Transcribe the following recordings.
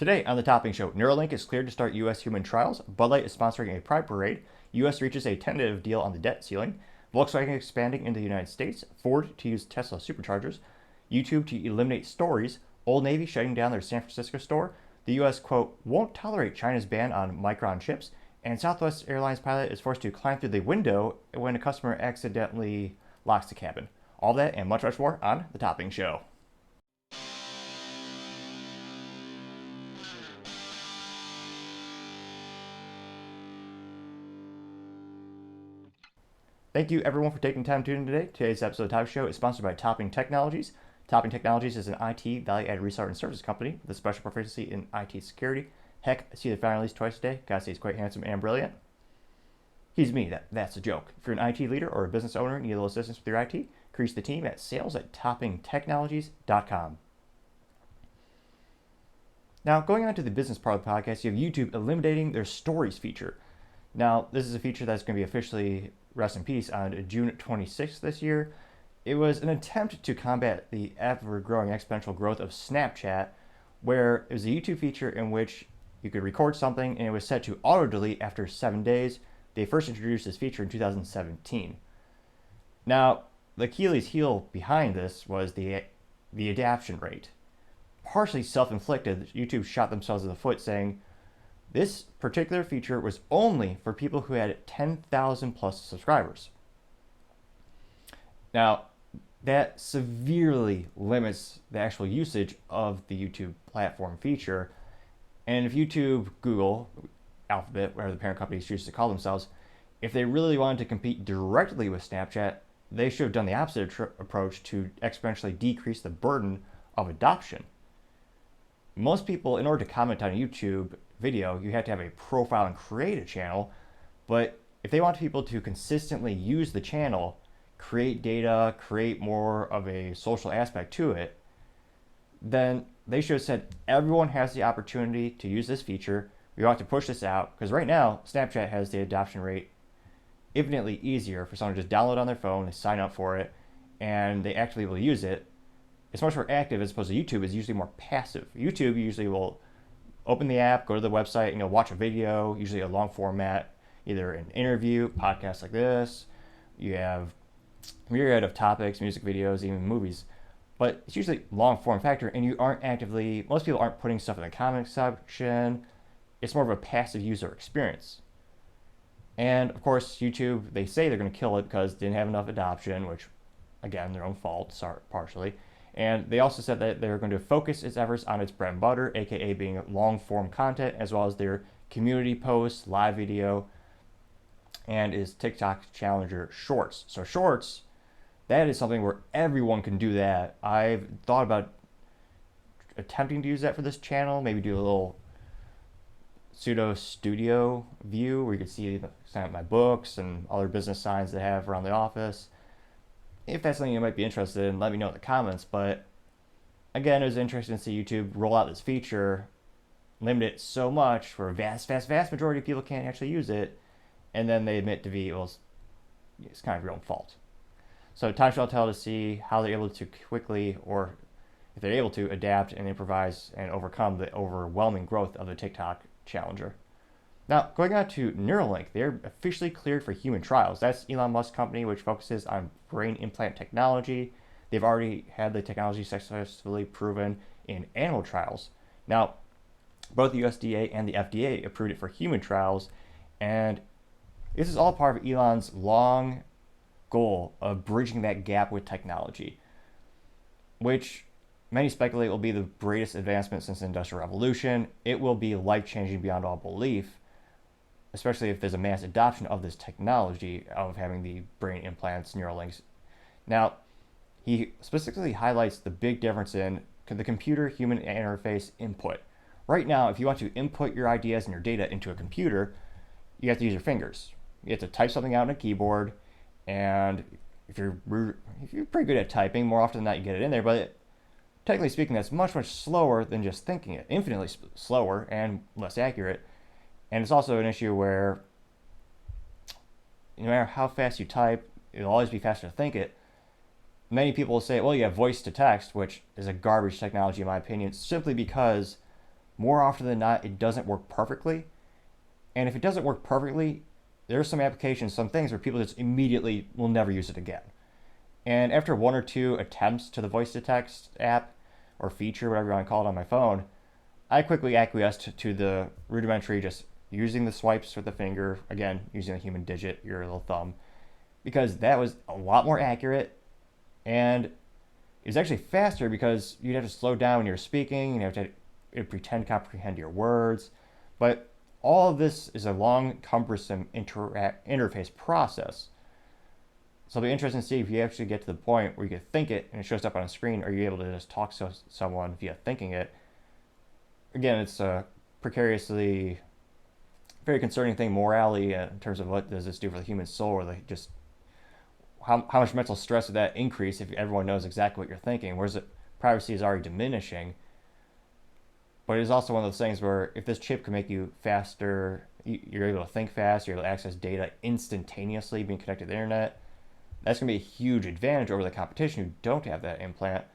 Today on the Topping Show, Neuralink is cleared to start U.S. human trials. Bud Light is sponsoring a Pride Parade. U.S. reaches a tentative deal on the debt ceiling. Volkswagen expanding into the United States. Ford to use Tesla superchargers. YouTube to eliminate stories. Old Navy shutting down their San Francisco store. The U.S., quote, won't tolerate China's ban on Micron Chips. And Southwest Airlines pilot is forced to climb through the window when a customer accidentally locks the cabin. All that and much, much more on the Topping Show. Thank you everyone for taking time to tune in today. Today's episode of the Topping Show is sponsored by Topping Technologies. Topping Technologies is an IT value-added reseller and service company with a special proficiency in IT security. Heck, I see the founder at least twice a day. Gotta say he's quite handsome and brilliant. He's me, that's a joke. If you're an IT leader or a business owner and need a little assistance with your IT, increase the team at sales@toppingtechnologies.com. Now, going on to the business part of the podcast, you have YouTube eliminating their stories feature. Now, this is a feature that's going to be officially rest in peace on June 26th this year. It was an attempt to combat the ever-growing exponential growth of Snapchat, where it was a YouTube feature in which you could record something and it was set to auto-delete after 7 days. They first introduced this feature in 2017. Now, the Achilles heel behind this was the adoption rate. Partially self-inflicted, YouTube shot themselves in the foot saying, this particular feature was only for people who had 10,000 plus subscribers. Now, that severely limits the actual usage of the YouTube platform feature. And if YouTube, Google, Alphabet, whatever the parent companies choose to call themselves, if they really wanted to compete directly with Snapchat, they should have done the opposite approach to exponentially decrease the burden of adoption. Most people, in order to comment on a YouTube video, you have to have a profile and create a channel. But if they want people to consistently use the channel, create data, create more of a social aspect to it, then they should have said everyone has the opportunity to use this feature. We want to push this out because right now Snapchat has the adoption rate infinitely easier for someone to just download on their phone, they sign up for it, and they actively will use it. It's much more active as opposed to YouTube is usually more passive. YouTube usually will open the app, go to the website, and you'll watch a video, usually a long format, either an interview, podcast like this. You have a myriad of topics, music videos, even movies. But it's usually long form factor, and you aren't actively, most people aren't putting stuff in the comment section. It's more of a passive user experience. And of course, YouTube, they say they're going to kill it because they didn't have enough adoption, which, again, their own fault, partially. And they also said that they're going to focus its efforts on its bread and butter, aka being long form content, as well as their community posts, live video, and is TikTok challenger Shorts. So Shorts, that is something where everyone can do that. I've thought about attempting to use that for this channel, maybe do a little pseudo studio view where you can see sign up my books and other business signs they have around the office. If that's something you might be interested in, let me know in the comments. But again, it was interesting to see YouTube roll out this feature, limit it so much where a vast majority of people can't actually use it, and then they admit to be, well, it's kind of your own fault. So time shall tell to see how they're able to quickly, or if they're able to, adapt and improvise and overcome the overwhelming growth of the TikTok challenger. Now, going on to Neuralink, they're officially cleared for human trials. That's Elon Musk's company, which focuses on brain implant technology. They've already had the technology successfully proven in animal trials. Now, both the USDA and the FDA approved it for human trials, and this is all part of Elon's long goal of bridging that gap with technology, which many speculate will be the greatest advancement since the Industrial Revolution. It will be life-changing beyond all belief, especially if there's a mass adoption of this technology of having the brain implants, Neuralinks. Now, he specifically highlights the big difference in the computer-human interface input. Right now, if you want to input your ideas and your data into a computer, you have to use your fingers. You have to type something out on a keyboard, and if you're pretty good at typing, more often than not you get it in there, but technically speaking, that's much slower than just thinking it, infinitely slower and less accurate. And it's also an issue where no matter how fast you type, it'll always be faster to think it. Many people will say, well, you have voice to text, which is a garbage technology in my opinion, simply because more often than not, it doesn't work perfectly. And if it doesn't work perfectly, there are some applications, some things where people just immediately will never use it again. And after one or two attempts to the voice to text app or feature, whatever you want to call it, on my phone, I quickly acquiesced to the rudimentary just using the swipes with the finger, again, using the human digit, your little thumb, because that was a lot more accurate, and it was actually faster because you'd have to slow down when you're speaking, and you have to pretend to comprehend your words. But all of this is a long, cumbersome interface process. So it'll be interesting to see if you actually get to the point where you can think it and it shows up on a screen, or you're able to just talk to someone via thinking it. Again, it's a precariously very concerning thing morally in terms of what does this do for the human soul, or like just how much mental stress would that increase if everyone knows exactly what you're thinking, whereas privacy is already diminishing. But it is also one of those things where if this chip can make you faster, you're able to think fast, you're able to access data instantaneously being connected to the internet, that's going to be a huge advantage over the competition who don't have that implant.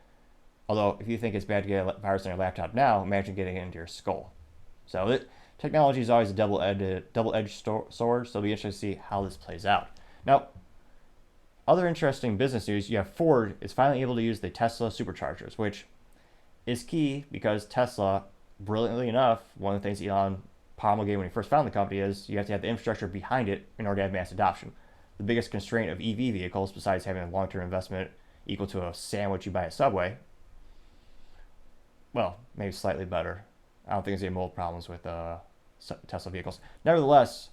Although, if you think it's bad to get a virus on your laptop now, imagine getting it into your skull. So technology is always a double-edged sword, so it'll be interesting to see how this plays out. Now, other interesting business news, you have Ford is finally able to use the Tesla superchargers, which is key because Tesla, brilliantly enough, one of the things Elon promulgated when he first founded the company is you have to have the infrastructure behind it in order to have mass adoption. The biggest constraint of EV vehicles, besides having a long-term investment equal to a sandwich you buy at Subway, well, maybe slightly better. I don't think there's any mold problems with Tesla vehicles. Nevertheless,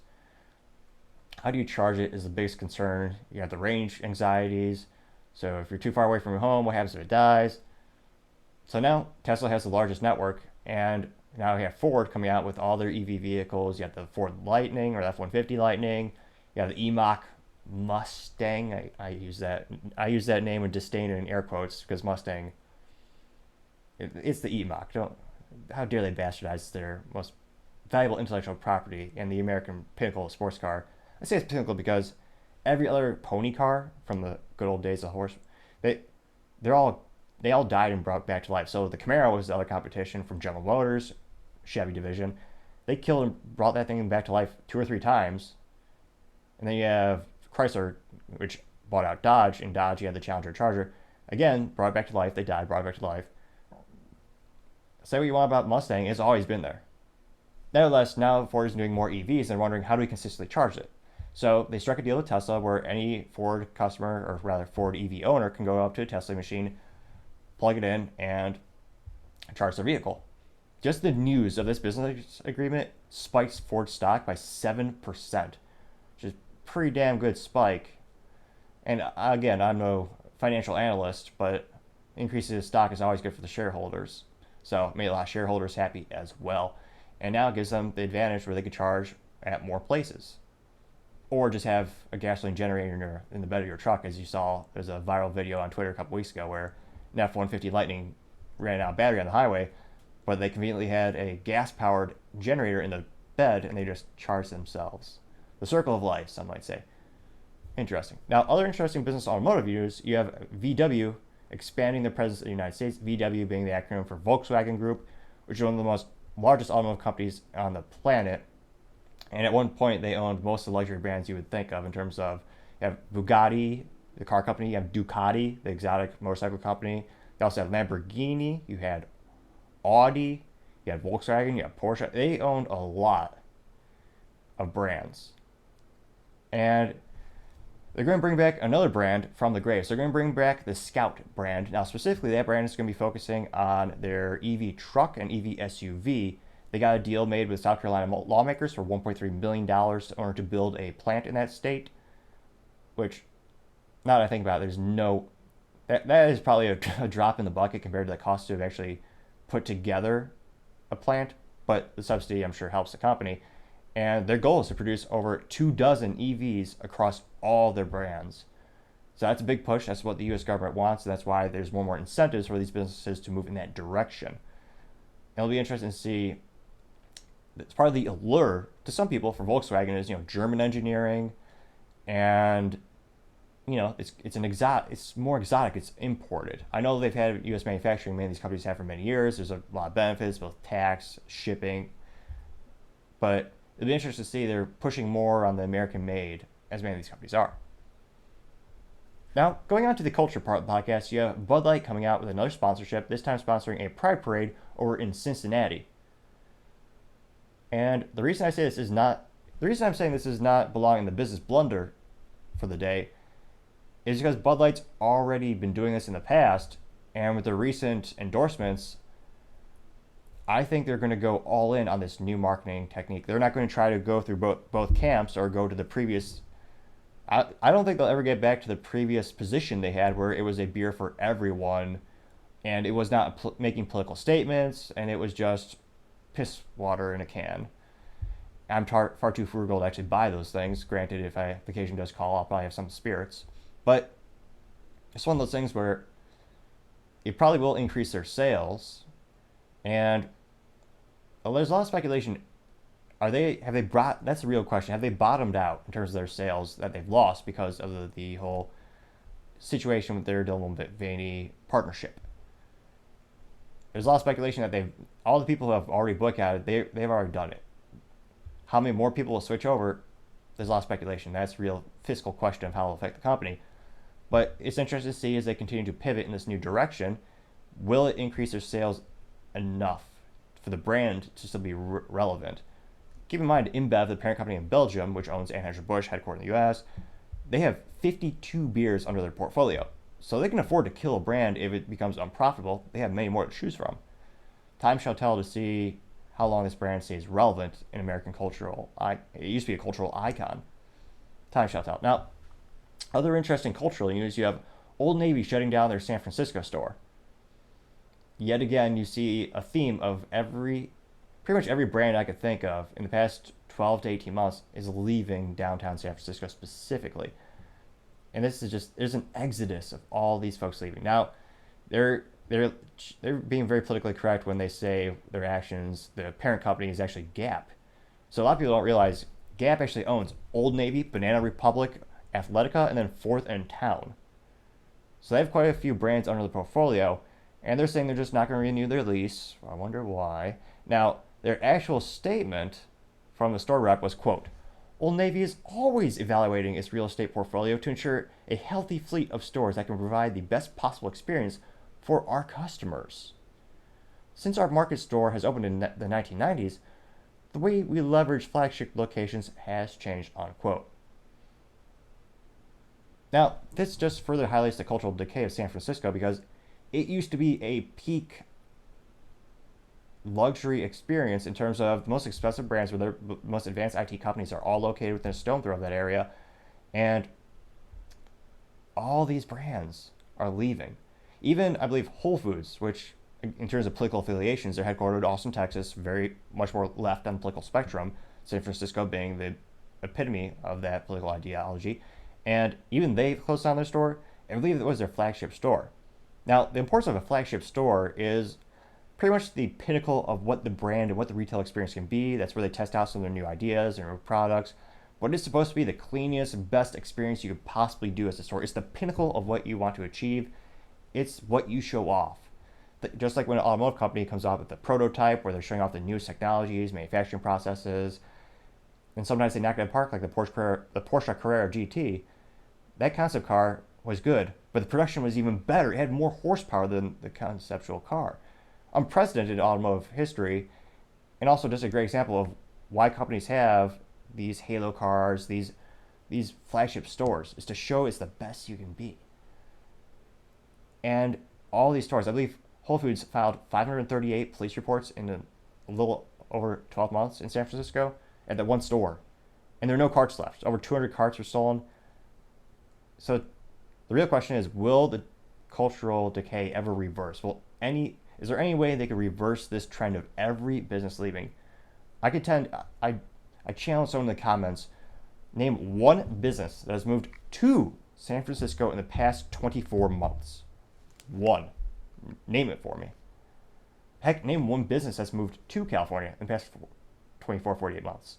how do you charge it is the biggest concern. You have the range anxieties. So if you're too far away from your home, what happens if it dies? So now Tesla has the largest network, and now you have Ford coming out with all their EV vehicles. You have the Ford Lightning or the F-150 Lightning. You have the E-Mach Mustang. I use that name with disdain and in air quotes because Mustang, it's the E-Mach. How dare they bastardize their most valuable intellectual property and the American pinnacle of sports car. I say it's pinnacle because every other pony car from the good old days of horse, they all died and brought back to life. So the Camaro was the other competition from General Motors, Chevy division. They killed and brought that thing back to life 2 or 3 times. And then you have Chrysler, which bought out Dodge. In Dodge, you had the Challenger Charger. Again, brought it back to life. They died, brought it back to life. Say what you want about Mustang, it's always been there. Nevertheless, now Ford is doing more EVs and they're wondering how do we consistently charge it. So they struck a deal with Tesla where any Ford customer, or rather Ford EV owner, can go up to a Tesla machine, plug it in, and charge their vehicle. Just the news of this business agreement spikes Ford stock by 7%, which is a pretty damn good spike. And again, I'm no financial analyst, but increasing the stock is always good for the shareholders. So it made a lot of shareholders happy as well. And now it gives them the advantage where they could charge at more places. Or just have a gasoline generator in the bed of your truck. As you saw, there's a viral video on Twitter a couple weeks ago where an F-150 Lightning ran out of battery on the highway, but they conveniently had a gas-powered generator in the bed and they just charged themselves. The circle of life, some might say. Interesting. Now, other interesting business automotive news, you have VW expanding their presence in the United States, VW being the acronym for Volkswagen Group, which is one of the largest automotive companies on the planet. And at one point, they owned most of the luxury brands you would think of in terms of, you have Bugatti, the car company, you have Ducati, the exotic motorcycle company. You also have Lamborghini, you had Audi, you had Volkswagen, you had Porsche. They owned a lot of brands. And they're going to bring back another brand from the grave. So they're going to bring back the Scout brand. Now, specifically, that brand is going to be focusing on their EV truck and EV SUV. They got a deal made with South Carolina lawmakers for $1.3 million in order to build a plant in that state, which, now that I think about it, there's no... That is probably a drop in the bucket compared to the cost to actually put together a plant, but the subsidy, I'm sure, helps the company. And their goal is to produce over 24 EVs across all their brands. So that's a big push. That's what the U.S. government wants, and that's why there's more incentives for these businesses to move in that direction. And it'll be interesting to see. It's part of the allure to some people for Volkswagen is, German engineering, and it's an exotic. It's more exotic. It's imported. I know they've had U.S. manufacturing. Many of these companies have for many years. There's a lot of benefits, both tax, shipping. But it'll be interesting to see they're pushing more on the American made, as many of these companies are. Now, going on to the culture part of the podcast, you have Bud Light coming out with another sponsorship, this time sponsoring a Pride Parade over in Cincinnati. And the reason I'm saying this is not belong in the business blunder for the day is because Bud Light's already been doing this in the past, and with the recent endorsements, I think they're going to go all in on this new marketing technique. They're not going to try to go through both camps or go to the previous. I don't think they'll ever get back to the previous position they had where it was a beer for everyone and it was not making political statements and it was just piss water in a can. I'm far too frugal to actually buy those things. Granted, if the occasion does call, I'll probably have some spirits. But it's one of those things where it probably will increase their sales. And there's a lot of speculation. That's the real question. Have they bottomed out in terms of their sales that they've lost because of the whole situation with their Dylan Mulvaney partnership? There's a lot of speculation that all the people who have already boycotted, they've already done it. How many more people will switch over? There's a lot of speculation. That's a real fiscal question of how it will affect the company. But it's interesting to see as they continue to pivot in this new direction, will it increase their sales enough for the brand to still be relevant? Keep in mind, InBev, the parent company in Belgium, which owns Anheuser-Busch, headquartered in the U.S., they have 52 beers under their portfolio. So they can afford to kill a brand if it becomes unprofitable. They have many more to choose from. Time shall tell to see how long this brand stays relevant in American cultural. It used to be a cultural icon. Time shall tell. Now, other interesting cultural news, you have Old Navy shutting down their San Francisco store. Yet again, you see a theme of pretty much every brand I could think of in the past 12 to 18 months is leaving downtown San Francisco specifically. And there's an exodus of all these folks leaving. Now, they're being very politically correct when they say their actions, the parent company is actually Gap. So a lot of people don't realize Gap actually owns Old Navy, Banana Republic, Athletica, and then Fourth and Town. So they have quite a few brands under the portfolio, and they're saying they're just not going to renew their lease. I wonder why. Now, their actual statement from the store rep was, quote, Old Navy is always evaluating its real estate portfolio to ensure a healthy fleet of stores that can provide the best possible experience for our customers. Since our market store has opened in the 1990s, the way we leverage flagship locations has changed, unquote. Now, this just further highlights the cultural decay of San Francisco because it used to be a peak luxury experience in terms of the most expensive brands where their most advanced IT companies are all located within a stone throw of that area. And all these brands are leaving. Even, I believe, Whole Foods, which in terms of political affiliations, they're headquartered in Austin, Texas, very much more left on the political spectrum, San Francisco being the epitome of that political ideology. And even they closed down their store, and I believe it was their flagship store. Now, the importance of a flagship store is pretty much the pinnacle of what the brand and what the retail experience can be. That's where they test out some of their new ideas and new products. But it's supposed to be the cleanest, best experience you could possibly do as a store. It's the pinnacle of what you want to achieve. It's what you show off. Just like when an automotive company comes out with a prototype where they're showing off the newest technologies, manufacturing processes, and sometimes they knock it out of the park like the Porsche Carrera GT. That concept car was good, but the production was even better. It had more horsepower than the conceptual car. Unprecedented in automotive history, and also just a great example of why companies have these halo cars, these flagship stores, is to show it's the best you can be. And all these stores, I believe Whole Foods filed 538 police reports in a little over 12 months in San Francisco at that one store. And there are no carts left. Over 200 carts were stolen. So the real question is, will the cultural decay ever reverse? Is there any way they could reverse this trend of every business leaving? I challenge someone in the comments, name one business that has moved to San Francisco in the past 24 months. One. Name it for me. Heck, name one business that's moved to California in the past 48 months.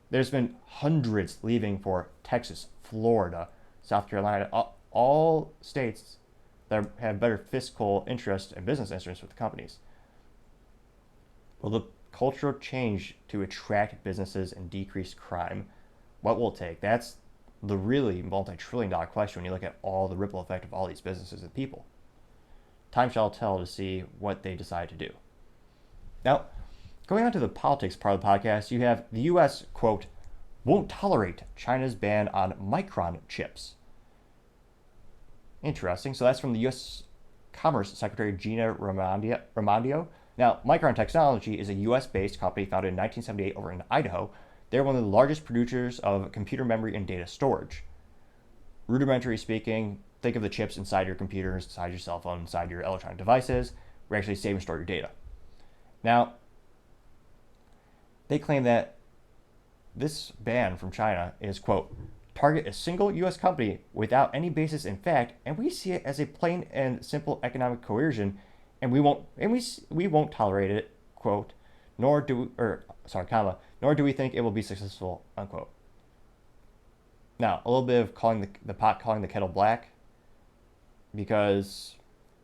There's been hundreds leaving for Texas, Florida, South Carolina, all states that have better fiscal interest and business interests with the companies. Will the cultural change to attract businesses and decrease crime? What will it take? That's the really multi-trillion-dollar question when you look at all the ripple effect of all these businesses and people. Time shall tell to see what they decide to do. Now, going on to the politics part of the podcast, you have the U.S., quote, won't tolerate China's ban on Micron chips. Interesting. So that's from the U.S. Commerce Secretary Gina Raimondo. Now, Micron Technology is a U.S.-based company founded in 1978 over in Idaho. They're one of the largest producers of computer memory and data storage. Rudimentary speaking, think of the chips inside your computers, inside your cell phone, inside your electronic devices, where actually save and store your data. Now, they claim that this ban from China is, quote, target a single U.S. company without any basis in fact, and we see it as a plain and simple economic coercion, and we won't tolerate it, quote, nor do we think it will be successful, unquote. Now, a little bit of calling the pot calling the kettle black, because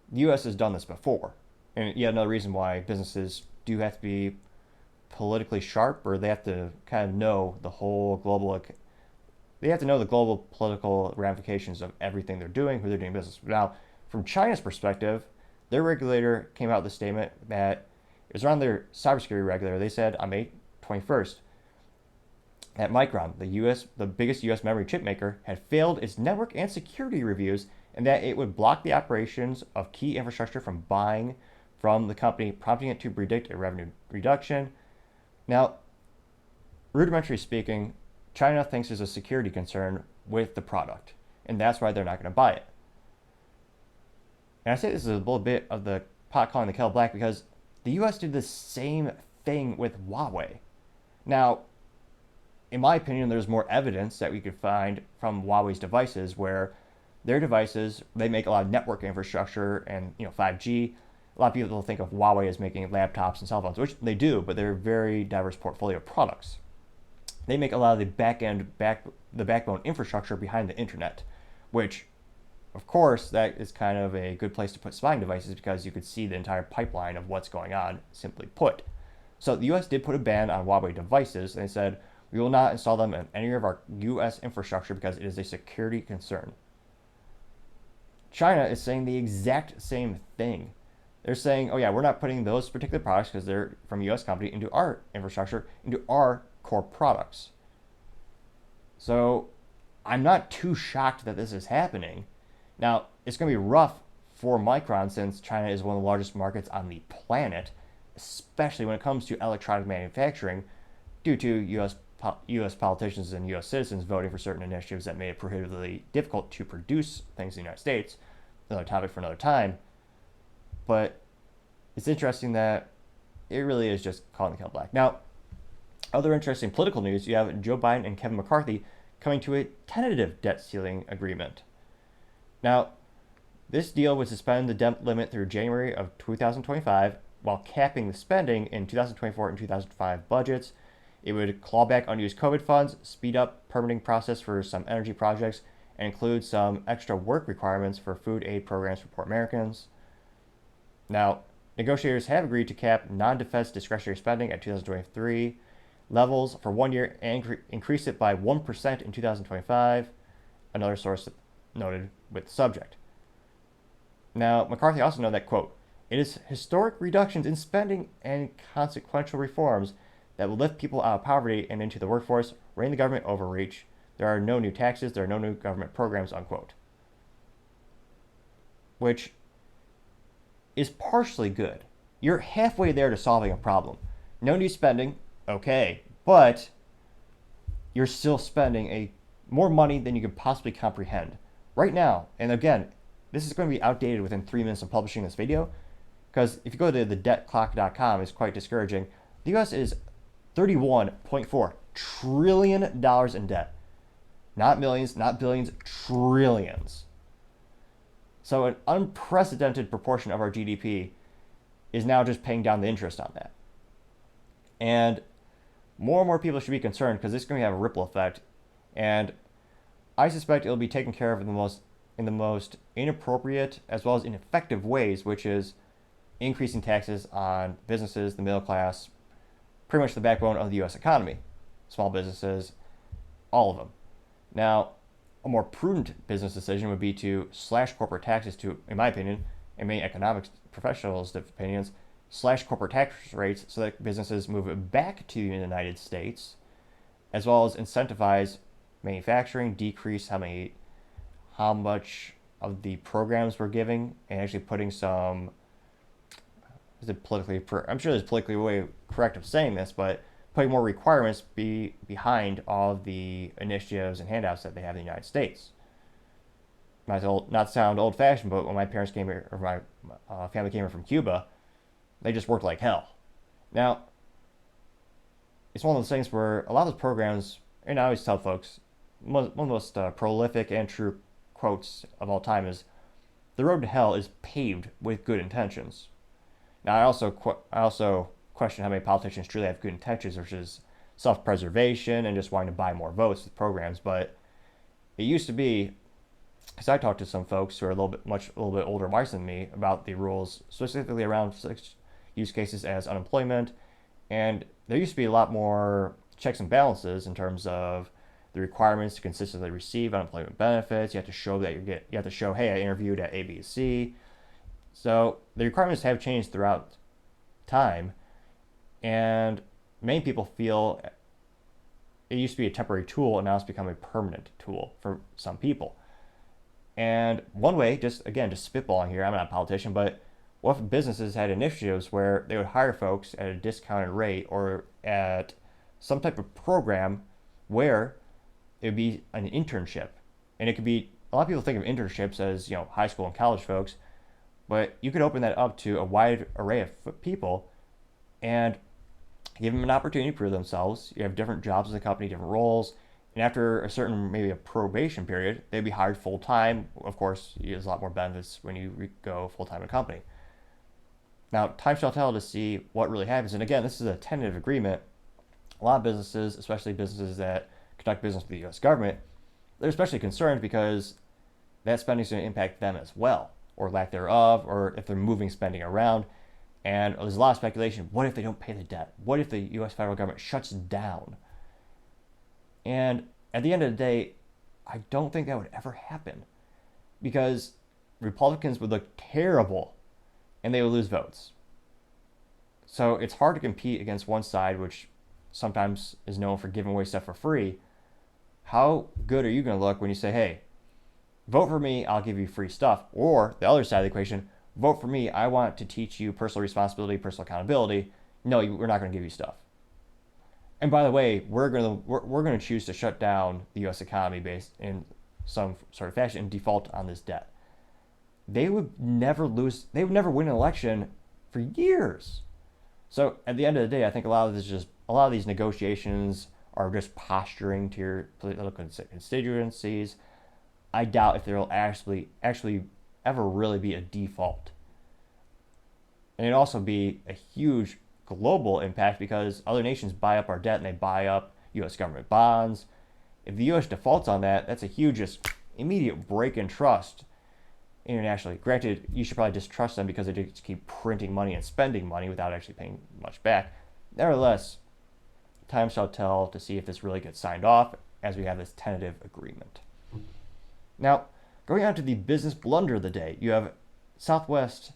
the U.S. has done this before, and yet another reason why businesses do have to be politically sharp, or they have to kind of know the whole global. They have to know the global political ramifications of everything they're doing, who they're doing business with. Now, from China's perspective, their regulator came out with a statement that it was around their cybersecurity regulator. They said on May 21st that Micron, the biggest U.S. memory chip maker, had failed its network and security reviews, and that it would block the operations of key infrastructure from buying from the company, prompting it to predict a revenue reduction. Now, rudimentary speaking, China thinks there's a security concern with the product, and that's why they're not going to buy it. And I say this is a little bit of the pot calling the kettle black because the U.S. did the same thing with Huawei. Now, in my opinion, there's more evidence that we could find from Huawei's devices, where their devices, they make a lot of network infrastructure and 5G. A lot of people think of Huawei as making laptops and cell phones, which they do, but they're a very diverse portfolio of products. They make a lot of the backbone infrastructure behind the internet, which, of course, that is kind of a good place to put spying devices because you could see the entire pipeline of what's going on, simply put. So the U.S. did put a ban on Huawei devices, and they said, we will not install them in any of our U.S. infrastructure because it is a security concern. China is saying the exact same thing. They're saying, oh yeah, we're not putting those particular products because they're from a U.S. company into our infrastructure, into our core products. So I'm not too shocked that this is happening. Now, it's going to be rough for Micron since China is one of the largest markets on the planet, especially when it comes to electronic manufacturing, due to U.S. politicians and U.S. citizens voting for certain initiatives that made it prohibitively difficult to produce things in the United States. Another topic for another time. But it's interesting that it really is just calling the kettle black. Now, other interesting political news, you have Joe Biden and Kevin McCarthy coming to a tentative debt ceiling agreement. Now, this deal would suspend the debt limit through January of 2025 while capping the spending in 2024 and 2025 budgets. It would claw back unused COVID funds, speed up permitting process for some energy projects, and include some extra work requirements for food aid programs for poor Americans. Now, negotiators have agreed to cap non-defense discretionary spending at 2023 levels for 1 year and increase it by 1% in 2025, another source noted with the subject. Now, McCarthy also noted that, quote, it is historic reductions in spending and consequential reforms that will lift people out of poverty and into the workforce, rein the government overreach. There are no new taxes, there are no new government programs, unquote. Which is partially good. You're halfway there to solving a problem. No new spending, okay, but you're still spending more money than you could possibly comprehend. Right now, and again, this is going to be outdated within 3 minutes of publishing this video, because if you go to thedebtclock.com, it's quite discouraging. The U.S. is $31.4 trillion in debt. Not millions, not billions, trillions. So an unprecedented proportion of our GDP is now just paying down the interest on that. And more people should be concerned because this is going to have a ripple effect. And I suspect it'll be taken care of in the most inappropriate as well as ineffective ways, which is increasing taxes on businesses, the middle class, pretty much the backbone of the U.S. economy, small businesses, all of them. Now, a more prudent business decision would be to slash corporate taxes to, in my opinion, and many economics professionals' opinions, slash corporate tax rates so that businesses move back to the United States, as well as incentivize manufacturing, decrease how much of the programs we're giving, and actually putting some, I'm sure there's politically way correct of saying this, but putting more requirements behind all of the initiatives and handouts that they have in the United States. Not to sound old-fashioned, but when my parents came here, or my family came here from Cuba, they just worked like hell. Now, it's one of those things where a lot of those programs, and I always tell folks, one of the most prolific and true quotes of all time is, "The road to hell is paved with good intentions." Now, I also question how many politicians truly have good intentions versus self-preservation and just wanting to buy more votes with programs. But it used to be, because I talked to some folks who are a little bit older and wiser than me about the rules, specifically around such use cases as unemployment, and there used to be a lot more checks and balances in terms of the requirements to consistently receive unemployment benefits. You have to show hey, I interviewed at ABC. So the requirements have changed throughout time, and many people feel it used to be a temporary tool, and now it's become a permanent tool for some people. And one way, just spitballing here, I'm not a politician, but what if businesses had initiatives where they would hire folks at a discounted rate or at some type of program where it would be an internship? And it could be, a lot of people think of internships as, high school and college folks, but you could open that up to a wide array of people and give them an opportunity to prove themselves. You have different jobs in the company, different roles, and after a certain, maybe a probation period, they'd be hired full-time. Of course, there's a lot more benefits when you go full-time in a company. Now, time shall tell to see what really happens. And again, this is a tentative agreement. A lot of businesses, especially businesses that conduct business with the U.S. government, they're especially concerned because that spending is going to impact them as well, or lack thereof, or if they're moving spending around. And there's a lot of speculation. What if they don't pay the debt? What if the U.S. federal government shuts down? And at the end of the day, I don't think that would ever happen, because Republicans would look terrible and they would lose votes. So it's hard to compete against one side, which sometimes is known for giving away stuff for free. How good are you going to look when you say, hey, vote for me, I'll give you free stuff? Or the other side of the equation, vote for me, I want to teach you personal responsibility, personal accountability. No, we're not going to give you stuff. And by the way, we're going to choose to shut down the U.S. economy based in some sort of fashion and default on this debt. They would never win an election for years. So at the end of the day, I think a lot of these negotiations are just posturing to your political constituencies. I doubt if there will actually ever really be a default. And it'd also be a huge global impact because other nations buy up our debt and they buy up U.S. government bonds. If the U.S. defaults on that, that's a huge, just immediate break in trust internationally. Granted, you should probably distrust them because they just keep printing money and spending money without actually paying much back. Nevertheless, time shall tell to see if this really gets signed off as we have this tentative agreement. Now, going on to the business blunder of the day, you have Southwest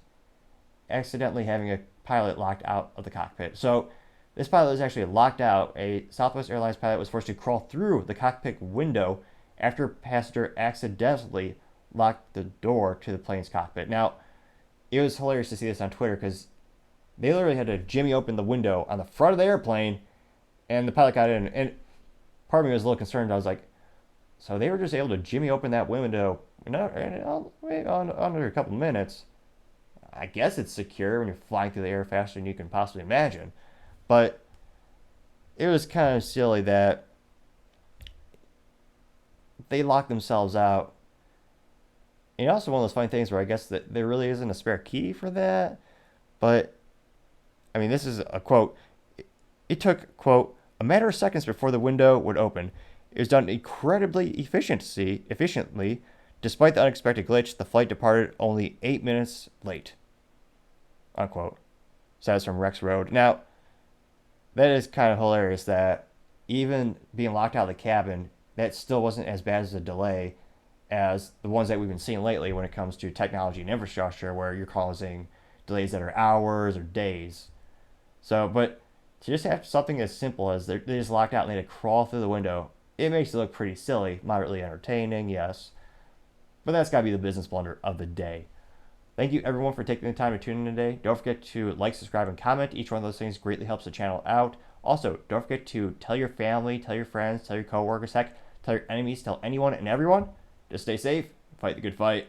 accidentally having a pilot locked out of the cockpit. So this pilot was actually locked out. A Southwest Airlines pilot was forced to crawl through the cockpit window after a passenger accidentally locked the door to the plane's cockpit. Now, it was hilarious to see this on Twitter because they literally had to jimmy open the window on the front of the airplane, and the pilot got in. And part of me was a little concerned. I was like, so they were just able to jimmy open that window under a couple minutes. I guess it's secure when you're flying through the air faster than you can possibly imagine. But it was kind of silly that they locked themselves out. And also one of those funny things where I guess that there really isn't a spare key for that. But, I mean, this is a quote. It took, quote, a matter of seconds before the window would open. It was done incredibly efficiently. Despite the unexpected glitch, the flight departed only 8 minutes late. Unquote. Says from Rex Road. Now, that is kind of hilarious that even being locked out of the cabin, that still wasn't as bad as a delay as the ones that we've been seeing lately when it comes to technology and infrastructure, where you're causing delays that are hours or days. So, but to just have something as simple as they just locked out and they had to crawl through the window, it makes it look pretty silly, moderately entertaining, yes. But that's got to be the business blunder of the day. Thank you everyone for taking the time to tune in today. Don't forget to like, subscribe, and comment. Each one of those things greatly helps the channel out. Also, don't forget to tell your family, tell your friends, tell your coworkers, heck, tell your enemies, tell anyone and everyone. Just stay safe, fight the good fight.